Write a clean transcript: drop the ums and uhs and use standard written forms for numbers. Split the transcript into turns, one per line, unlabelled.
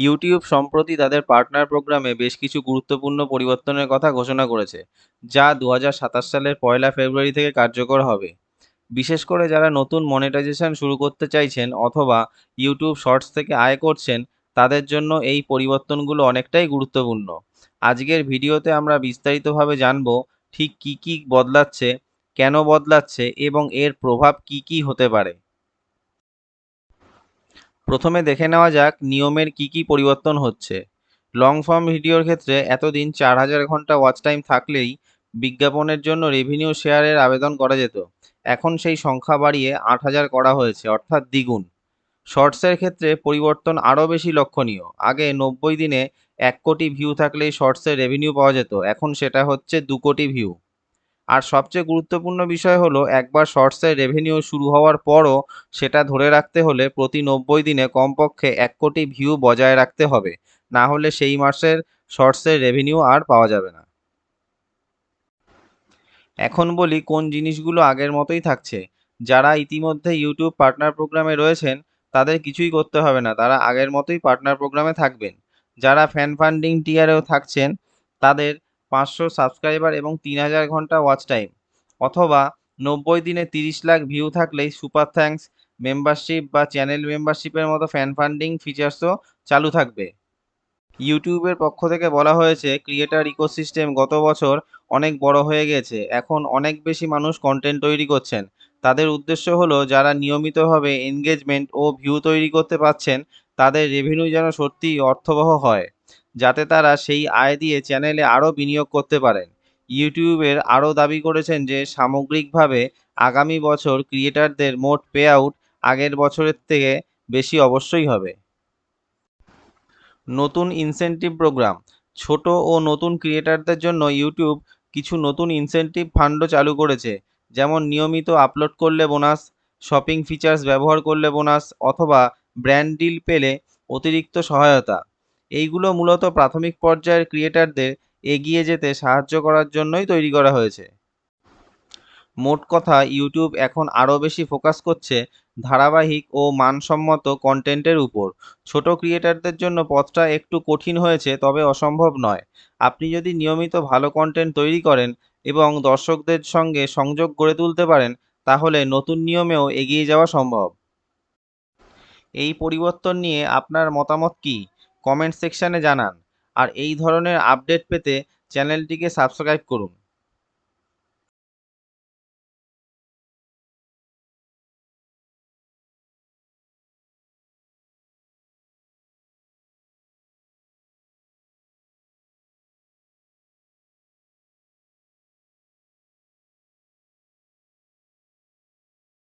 YouTube সম্প্রতি তাদের partner প্রোগ্রামে বেশ কিছু গুরুত্বপূর্ণ পরিবর্তনের কথা ঘোষণা করেছে, যা 2027 সালের 1 ফেব্রুয়ারি থেকে কার্যকর হবে। বিশেষ করে যারা নতুন মনিটাইজেশন শুরু করতে চাইছেন অথবা ইউটিউব শর্টস থেকে আয় করছেন, তাদের জন্য এই পরিবর্তনগুলো অনেকটাই গুরুত্বপূর্ণ। আজকের ভিডিওতে আমরা বিস্তারিতভাবে জানব ঠিক কী কী বদলাচ্ছে, কেন বদলাচ্ছে এবং এর প্রভাব কী কী হতে পারে। প্রথমে দেখে নেওয়া যাক নিয়মের কী কী পরিবর্তন হচ্ছে। লং ফর্ম ভিডিওর ক্ষেত্রে এতদিন 4000 ঘন্টা ওয়াচ টাইম থাকলেই বিজ্ঞাপনের জন্য রেভিনিউ শেয়ারের আবেদন করা যেত। এখন সেই সংখ্যা বাড়িয়ে 8000 করা হয়েছে, অর্থাৎ দ্বিগুণ। শর্টসের ক্ষেত্রে পরিবর্তন আরও বেশি লক্ষণীয়। আগে 90 দিনে 1 কোটি ভিউ থাকলেই শর্টসের রেভিনিউ পাওয়া যেত, এখন সেটা হচ্ছে 2 কোটি ভিউ। আর সবচেয়ে গুরুত্বপূর্ণ বিষয় হলো, একবার শর্টসের রেভিনিউ শুরু হওয়ার পরও সেটা ধরে রাখতে হলে প্রতি 90 দিনে কমপক্ষে 1 কোটি ভিউ বজায় রাখতে হবে, না হলে সেই মাসের শর্টসের রেভিনিউ আর পাওয়া যাবে না। এখন বলি কোন জিনিসগুলো আগের মতোই থাকছে। যারা ইতিমধ্যে ইউটিউব পার্টনার প্রোগ্রামে রয়েছেন তাদের কিছুই করতে হবে না, তারা আগের মতোই পার্টনার প্রোগ্রামে থাকবেন। যারা ফ্যান ফান্ডিং টিয়ারেও থাকছেন তাদের 500 সাবস্ক্রাইবার এবং 3000 ঘন্টা ওয়াচ টাইম, অথবা 90 দিনে 30 লাখ ভিউ থাকলেই সুপার থ্যাঙ্কস, মেম্বারশিপ বা চ্যানেল মেম্বারশিপের মতো ফ্যান ফান্ডিং ফিচার্সও চালু থাকবে। ইউটিউবের পক্ষ থেকে বলা হয়েছে, ক্রিয়েটার ইকোসিস্টেম গত বছর অনেক বড় হয়ে গেছে, এখন অনেক বেশি মানুষ কন্টেন্ট তৈরি করছেন। তাদের উদ্দেশ্য হলো যারা নিয়মিতভাবে এনগেজমেন্ট ও ভিউ তৈরি করতে পারছেন তাদের রেভিনিউ যেন সত্যিই অর্থবহ হয়, যাতে তারা সেই আয় দিয়ে চ্যানেলে আরও বিনিয়োগ করতে পারেন। ইউটিউবের আরও দাবি করেছেন যে সামগ্রিকভাবে আগামী বছর ক্রিয়েটারদের মোট পে আউট আগের বছরের থেকে বেশি অবশ্যই হবে। নতুন ইনসেনটিভ প্রোগ্রাম। ছোট ও নতুন ক্রিয়েটারদের জন্য ইউটিউব কিছু নতুন ইনসেনটিভ ফান্ডও চালু করেছে, যেমন নিয়মিত আপলোড করলে বোনাস, শপিং ফিচার্স ব্যবহার করলে বোনাস, অথবা ব্র্যান্ড ডিল পেলে অতিরিক্ত সহায়তা। এইগুলো মূলত প্রাথমিক পর্যায়ের ক্রিয়েটারদের এগিয়ে যেতে সাহায্য করার জন্যই তৈরি করা হয়েছে। মোট কথা, ইউটিউব এখন আরও বেশি ফোকাস করছে ধারাবাহিক ও মানসম্মত কন্টেন্টের উপর। ছোট ক্রিয়েটারদের জন্য পথটা একটু কঠিন হয়েছে, তবে অসম্ভব নয়। আপনি যদি নিয়মিত ভালো কন্টেন্ট তৈরি করেন এবং দর্শকদের সঙ্গে সংযোগ গড়ে তুলতে পারেন, তাহলে নতুন নিয়মেও এগিয়ে যাওয়া সম্ভব। এই পরিবর্তন নিয়ে আপনার মতামত কি? কমেন্ট সেকশনে জানান। আর এই ধরনের আপডেট পেতে চ্যানেলটিকে সাবস্ক্রাইব করুন।